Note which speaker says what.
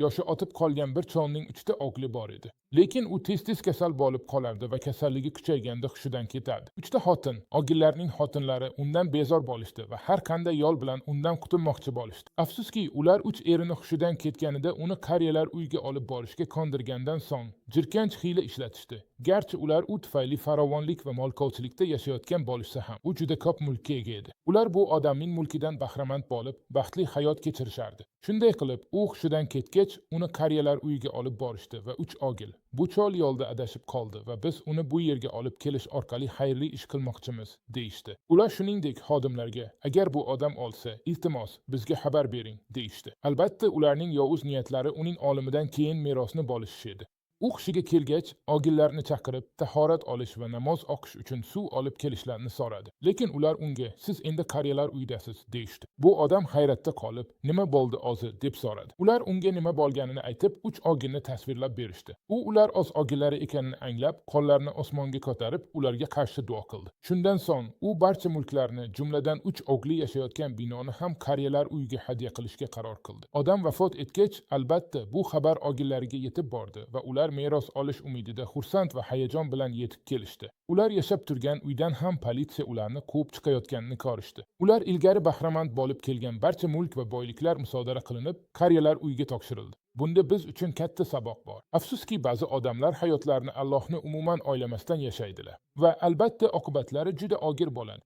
Speaker 1: yoshi otib qolgan bir cholning 3 ta o'g'li bor edi. Lekin u tez-tez kasal bo'lib qolardi va kasalligi kuchayganda hushidan ketardi. 3 ta xotin, ogillarning xotinlari undan bezor bo'lishdi va har qanday yo'l bilan undan qutulmoqchi bo'lishdi. Afsuski, ular 3 erini hushidan ketganida uni qariyalar uyiga olib borishga kondirgandan so'ng jirkanch hiyla ishlatishdi. Garchi ular u tufayli farovonlik va molkovchilikda yashayotgan bo'lishsa ham, u juda ko'p mulkka ega edi. Ular bu odamning mulkidan bahramand bo'lib, baxtli hayot kechirishardi. Shunday qilib, u hushidan ketgach, uni qariyalar uyiga olib borishdi va 3 ogil bu chol yo'lda adashib qoldi va biz uni bu yerga olib kelish orqali xayrli ish qilmoqchimiz, deyishdi. Ular shuningdek xodimlarga, agar bu odam o'lsa, iltimos bizga xabar bering, deyishdi. Albatta, ularning yovuz niyatlari uning o'limidan keyin merosni bo'lishish edi. U hushiga kelgach, ogillarni chaqirib, tahorat olish va namoz o'qish uchun suv olib kelishlarini so'radi. Lekin ular unga, siz endi qariyalar uyidasiz, deyishdi. Bu odam hayratda qolib, nima bo'ldi o'zi, deb so'radi. Ular unga nima bo'lganini aytib, 3 ogilni tasvirlab berishdi. U ular o'z ogillari ekanini anglab, qo'llarini osmonga ko'tarib, ularga qarshi duo qildi. Shundan so'ng u barcha mulklarni, jumladan 3 o'g'li yashayotgan binoni ham qariyalar uyiga hadya qilishga qaror qildi. Odam vafot etgach, albatta, bu xabar ogillariga yetib bordi va ular meros olish umidida xursand va hayajon bilan yetib kelishdi. Ular yashab turgan uydan ham politsiya ularni quvib chiqayotganini ko'rishdi. Ular ilgari bahramand bo'lib kelgan barcha mulk va boyliklar musodara qilinib, qariyalar uyiga topshirildi. Bunda biz uchun katta saboq bor. Afsuski, ba'zi odamlar hayotlarini Allohni umuman o'ylamasdan yashaydilar va albatta oqibatlari juda og'ir bo'ladi.